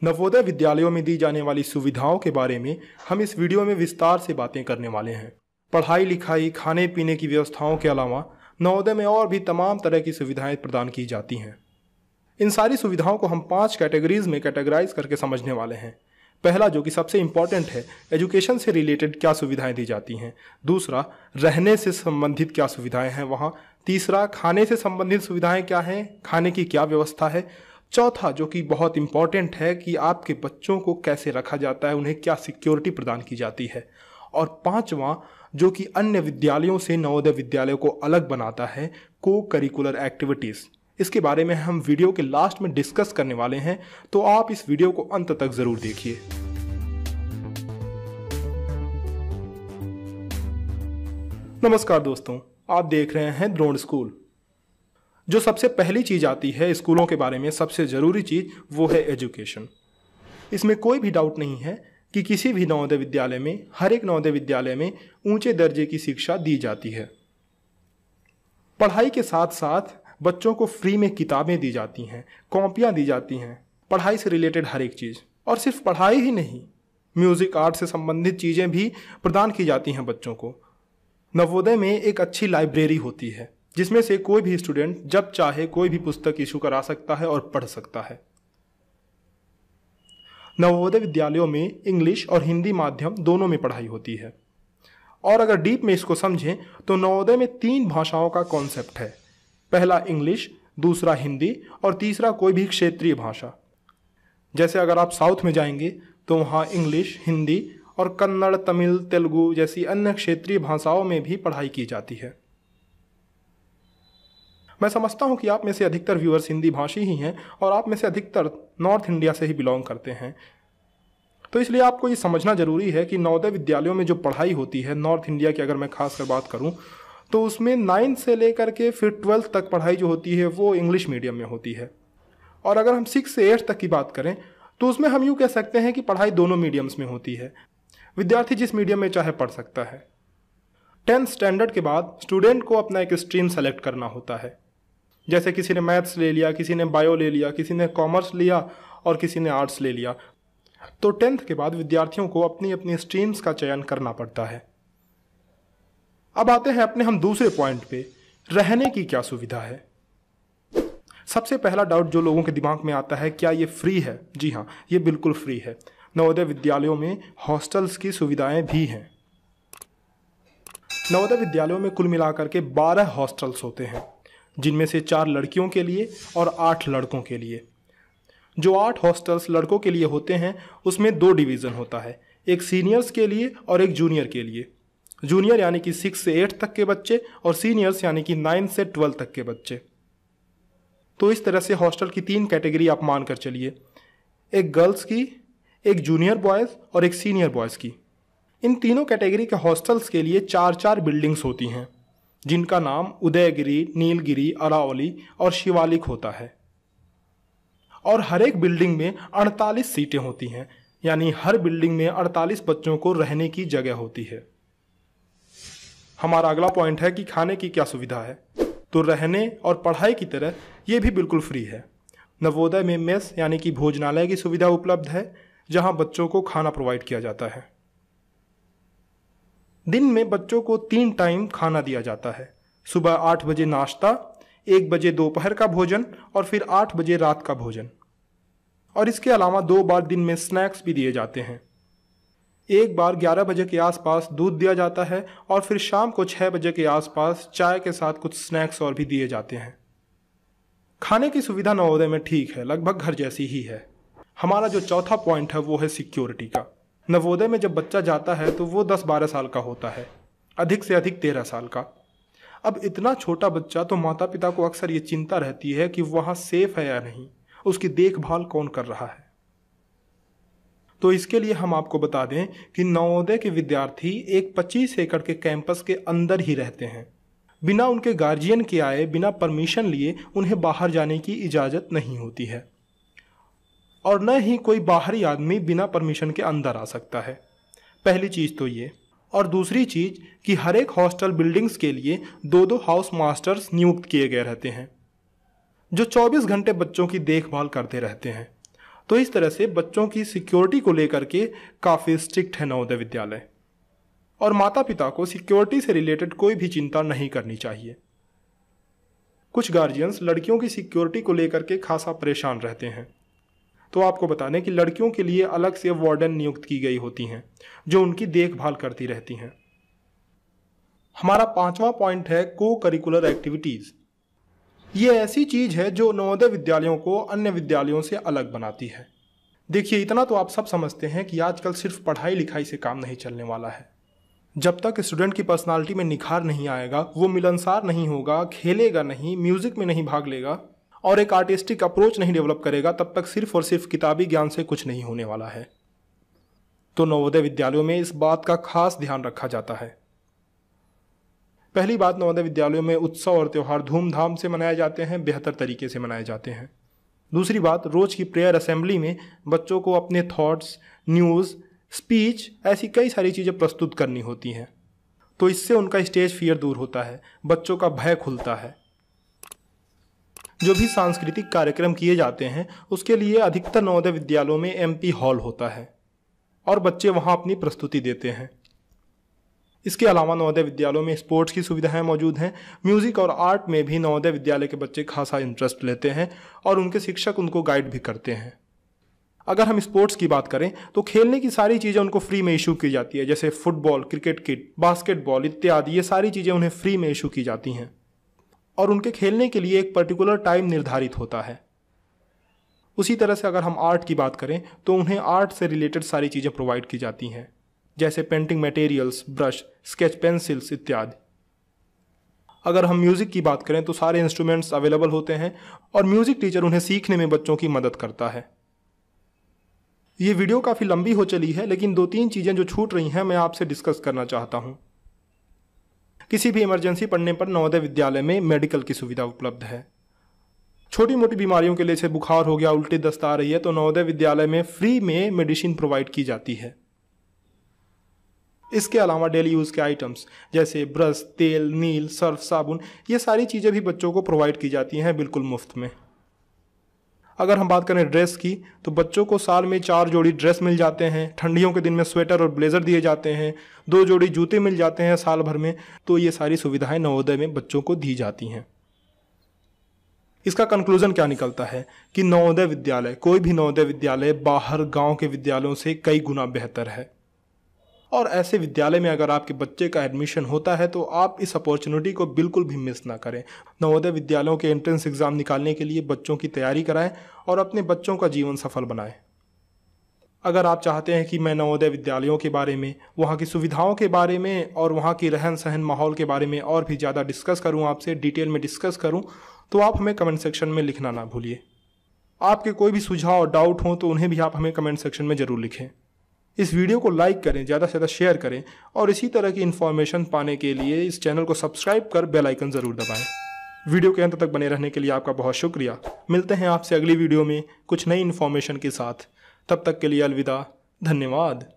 नवोदय विद्यालयों में दी जाने वाली सुविधाओं के बारे में हम इस वीडियो में विस्तार से बातें करने वाले हैं। पढ़ाई लिखाई, खाने पीने की व्यवस्थाओं के अलावा नवोदय में और भी तमाम तरह की सुविधाएं प्रदान की जाती हैं। इन सारी सुविधाओं को हम 5 कैटेगरीज में कैटेगराइज करके समझने वाले हैं। पहला, जो कि सबसे इम्पॉर्टेंट है, एजुकेशन से रिलेटेड क्या सुविधाएं दी जाती हैं। दूसरा, रहने से संबंधित क्या सुविधाएं हैं वहाँ। तीसरा, खाने से संबंधित सुविधाएं क्या हैं, खाने की क्या व्यवस्था है। चौथा, जो कि बहुत इंपॉर्टेंट है, कि आपके बच्चों को कैसे रखा जाता है, उन्हें क्या सिक्योरिटी प्रदान की जाती है। और पांचवा, जो कि अन्य विद्यालयों से नवोदय विद्यालयों को अलग बनाता है, को करिकुलर एक्टिविटीज़। इसके बारे में हम वीडियो के लास्ट में डिस्कस करने वाले हैं, तो आप इस वीडियो को अंत तक जरूर देखिए। नमस्कार दोस्तों, आप देख रहे हैं द्रोण स्कूल। जो सबसे पहली चीज आती है स्कूलों के बारे में, सबसे जरूरी चीज, वो है एजुकेशन। इसमें कोई भी डाउट नहीं है कि किसी भी नवोदय विद्यालय में, हर एक नवोदय विद्यालय में ऊंचे दर्जे की शिक्षा दी जाती है। पढ़ाई के साथ साथ बच्चों को फ्री में किताबें दी जाती हैं, कॉपियां दी जाती हैं, पढ़ाई से रिलेटेड हर एक चीज। और सिर्फ पढ़ाई ही नहीं, म्यूजिक, आर्ट से संबंधित चीजें भी प्रदान की जाती हैं बच्चों को। नवोदय में एक अच्छी लाइब्रेरी होती है, जिसमें से कोई भी स्टूडेंट जब चाहे कोई भी पुस्तक इशू करा सकता है और पढ़ सकता है। नवोदय विद्यालयों में इंग्लिश और हिंदी माध्यम दोनों में पढ़ाई होती है। और अगर डीप में इसको समझें तो नवोदय में 3 भाषाओं का कॉन्सेप्ट है। पहला इंग्लिश, दूसरा हिंदी और तीसरा कोई भी क्षेत्रीय भाषा। जैसे अगर आप साउथ में जाएंगे तो वहाँ इंग्लिश, हिंदी और कन्नड़, तमिल, तेलुगु जैसी अन्य क्षेत्रीय भाषाओं में भी पढ़ाई की जाती है। मैं समझता हूं कि आप में से अधिकतर व्यूअर्स हिंदी भाषी ही हैं और आप में से अधिकतर नॉर्थ इंडिया से ही बिलोंग करते हैं। तो इसलिए आपको ये समझना जरूरी है कि नवोदय विद्यालयों में जो पढ़ाई होती है, नॉर्थ इंडिया की अगर मैं खासकर बात करूं, तो उसमें 9 से लेकर के फिर 12 तक पढ़ाई जो होती है वो इंग्लिश मीडियम में होती है। और अगर हम 6 से 8 तक की बात करें तो उसमें हम यूँ कह सकते हैं कि पढ़ाई दोनों मीडियम्स में होती है। विद्यार्थी जिस मीडियम में चाहे पढ़ सकता है। 10th स्टैंडर्ड के बाद स्टूडेंट को अपना एक स्ट्रीम सेलेक्ट करना होता है। जैसे किसी ने मैथ्स ले लिया, किसी ने बायो ले लिया, किसी ने कॉमर्स लिया और किसी ने आर्ट्स ले लिया। तो 10th के बाद विद्यार्थियों को अपनी अपनी स्ट्रीम्स का चयन करना पड़ता है। अब आते हैं अपने हम दूसरे पॉइंट पे, रहने की क्या सुविधा है। सबसे पहला डाउट जो लोगों के दिमाग में आता है, क्या ये फ्री है? जी हाँ, ये बिल्कुल फ्री है। नवोदय विद्यालयों में हॉस्टल्स की सुविधाएं भी हैं। नवोदय विद्यालयों में कुल मिलाकर के 12 हॉस्टल्स होते हैं, जिनमें से 4 लड़कियों के लिए और 8 लड़कों के लिए। जो 8 हॉस्टल्स लड़कों के लिए होते हैं उसमें 2 डिवीज़न होता है, एक सीनियर्स के लिए और एक जूनियर के लिए। जूनियर यानी कि 6 से 8 तक के बच्चे और सीनियर्स यानी कि 9 से 12 तक के बच्चे। तो इस तरह से हॉस्टल की 3 कैटेगरी आप मान कर चलिए, एक गर्ल्स की, एक जूनियर बॉयज़ और एक सीनियर बॉयज़ की। इन तीनों कैटेगरी के हॉस्टल्स के लिए 4-4 बिल्डिंग्स होती हैं, जिनका नाम उदयगिरी, नीलगिरी, अरावली और शिवालिक होता है। और हर एक बिल्डिंग में 48 सीटें होती हैं, यानी हर बिल्डिंग में 48 बच्चों को रहने की जगह होती है। हमारा अगला पॉइंट है कि खाने की क्या सुविधा है। तो रहने और पढ़ाई की तरह ये भी बिल्कुल फ्री है। नवोदय में मेस यानी कि भोजनालय की सुविधा उपलब्ध है, जहां बच्चों को खाना प्रोवाइड किया जाता है। दिन में बच्चों को 3 टाइम खाना दिया जाता है। सुबह 8 बजे नाश्ता, 1 बजे दोपहर का भोजन और फिर 8 बजे रात का भोजन। और इसके अलावा 2 बार दिन में स्नैक्स भी दिए जाते हैं। एक बार 11 बजे के आसपास दूध दिया जाता है और फिर शाम को 6 बजे के आसपास चाय के साथ कुछ स्नैक्स और भी दिए जाते हैं। खाने की सुविधा नवोदय में ठीक है, लगभग घर जैसी ही है। हमारा जो चौथा पॉइंट है वो है सिक्योरिटी का। नवोदय में जब बच्चा जाता है तो वो 10-12 साल का होता है, अधिक से अधिक 13 साल का। अब इतना छोटा बच्चा, तो माता पिता को अक्सर ये चिंता रहती है कि वहाँ सेफ है या नहीं, उसकी देखभाल कौन कर रहा है। तो इसके लिए हम आपको बता दें कि नवोदय के विद्यार्थी एक 25 एकड़ के कैंपस के अंदर ही रहते हैं। बिना उनके गार्जियन के आए, बिना परमिशन लिए उन्हें बाहर जाने की इजाज़त नहीं होती है। और न ही कोई बाहरी आदमी बिना परमिशन के अंदर आ सकता है। पहली चीज़ तो ये। और दूसरी चीज़ कि हर एक हॉस्टल बिल्डिंग्स के लिए 2-2 हाउस मास्टर्स नियुक्त किए गए रहते हैं, जो 24 घंटे बच्चों की देखभाल करते रहते हैं। तो इस तरह से बच्चों की सिक्योरिटी को लेकर के काफ़ी स्ट्रिक्ट है नवोदय विद्यालय, और माता पिता को सिक्योरिटी से रिलेटेड कोई भी चिंता नहीं करनी चाहिए। कुछ गार्जियंस लड़कियों की सिक्योरिटी को लेकर के खासा परेशान रहते हैं, तो आपको बता दें कि लड़कियों के लिए अलग से वार्डन नियुक्त की गई होती हैं जो उनकी देखभाल करती रहती हैं। हमारा 5वां पॉइंट है को करिकुलर एक्टिविटीज़। ये ऐसी चीज़ है जो नवोदय विद्यालयों को अन्य विद्यालयों से अलग बनाती है। देखिए, इतना तो आप सब समझते हैं कि आजकल सिर्फ पढ़ाई लिखाई से काम नहीं चलने वाला है। जब तक स्टूडेंट की पर्सनालिटी में निखार नहीं आएगा, वो मिलनसार नहीं होगा, खेलेगा नहीं, म्यूजिक में नहीं भाग लेगा और एक आर्टिस्टिक अप्रोच नहीं डेवलप करेगा, तब तक सिर्फ और सिर्फ किताबी ज्ञान से कुछ नहीं होने वाला है। तो नवोदय विद्यालयों में इस बात का खास ध्यान रखा जाता है। पहली बात, नवोदय विद्यालयों में उत्सव और त्यौहार धूमधाम से मनाए जाते हैं, बेहतर तरीके से मनाए जाते हैं। दूसरी बात, रोज की प्रेयर असेंबली में बच्चों को अपने थॉट्स, न्यूज़, स्पीच, ऐसी कई सारी चीज़ें प्रस्तुत करनी होती हैं, तो इससे उनका स्टेज फियर दूर होता है, बच्चों का भय खुलता है। जो भी सांस्कृतिक कार्यक्रम किए जाते हैं उसके लिए अधिकतर नवोदय विद्यालयों में MP हॉल होता है और बच्चे वहां अपनी प्रस्तुति देते हैं। इसके अलावा नवोदय विद्यालयों में स्पोर्ट्स की सुविधाएं मौजूद हैं। म्यूजिक और आर्ट में भी नवोदय विद्यालय के बच्चे खासा इंटरेस्ट लेते हैं और उनके शिक्षक उनको गाइड भी करते हैं। अगर हम स्पोर्ट्स की बात करें तो खेलने की सारी चीज़ें उनको फ्री में इशू की जाती है, जैसे फुटबॉल, क्रिकेट किट, बास्केटबॉल इत्यादि। ये सारी चीज़ें उन्हें फ्री में इशू की जाती हैं और उनके खेलने के लिए एक पर्टिकुलर टाइम निर्धारित होता है। उसी तरह से अगर हम आर्ट की बात करें तो उन्हें आर्ट से रिलेटेड सारी चीज़ें प्रोवाइड की जाती हैं, जैसे painting materials, brush, sketch pencils इत्यादि। अगर हम म्यूज़िक की बात करें तो सारे इंस्ट्रूमेंट्स अवेलेबल होते हैं और म्यूज़िक टीचर उन्हें सीखने में बच्चों की मदद करता है। ये वीडियो काफ़ी लंबी हो चली है, लेकिन 2-3 चीज़ें जो छूट रही हैं मैं आपसे डिस्कस करना चाहता हूँ। किसी भी इमरजेंसी पड़ने पर नवोदय विद्यालय में मेडिकल की सुविधा उपलब्ध है। छोटी मोटी बीमारियों के लिए, जैसे बुखार हो गया, उल्टी दस्त आ रही है, तो नवोदय विद्यालय में फ्री में मेडिसिन प्रोवाइड की जाती है। इसके अलावा डेली यूज़ के आइटम्स जैसे ब्रश, तेल, नील, सर्फ, साबुन, ये सारी चीज़ें भी बच्चों को प्रोवाइड की जाती हैं बिल्कुल मुफ्त में। अगर हम बात करें ड्रेस की तो बच्चों को साल में 4 जोड़ी ड्रेस मिल जाते हैं। ठंडियों के दिन में स्वेटर और ब्लेज़र दिए जाते हैं। 2 जोड़ी जूते मिल जाते हैं साल भर में। तो ये सारी सुविधाएं नवोदय में बच्चों को दी जाती हैं। इसका कंक्लूजन क्या निकलता है कि नवोदय विद्यालय, कोई भी नवोदय विद्यालय बाहर गांव के विद्यालयों से कई गुना बेहतर है। और ऐसे विद्यालय में अगर आपके बच्चे का एडमिशन होता है तो आप इस अपॉर्चुनिटी को बिल्कुल भी मिस ना करें। नवोदय विद्यालयों के एंट्रेंस एग्ज़ाम निकालने के लिए बच्चों की तैयारी कराएं और अपने बच्चों का जीवन सफल बनाएं। अगर आप चाहते हैं कि मैं नवोदय विद्यालयों के बारे में, वहाँ की सुविधाओं के बारे में और वहाँ की रहन सहन माहौल के बारे में और भी ज़्यादा डिस्कस करूँ, आपसे डिटेल में डिस्कस करूँ, तो आप हमें कमेंट सेक्शन में लिखना ना भूलिए। आपके कोई भी सुझाव और डाउट हो तो उन्हें भी आप हमें कमेंट सेक्शन में ज़रूर लिखें। इस वीडियो को लाइक करें, ज़्यादा से ज़्यादा शेयर करें और इसी तरह की इन्फॉर्मेशन पाने के लिए इस चैनल को सब्सक्राइब कर बेल आइकन ज़रूर दबाएं। वीडियो के अंत तक बने रहने के लिए आपका बहुत शुक्रिया। मिलते हैं आपसे अगली वीडियो में कुछ नई इन्फॉर्मेशन के साथ। तब तक के लिए अलविदा, धन्यवाद।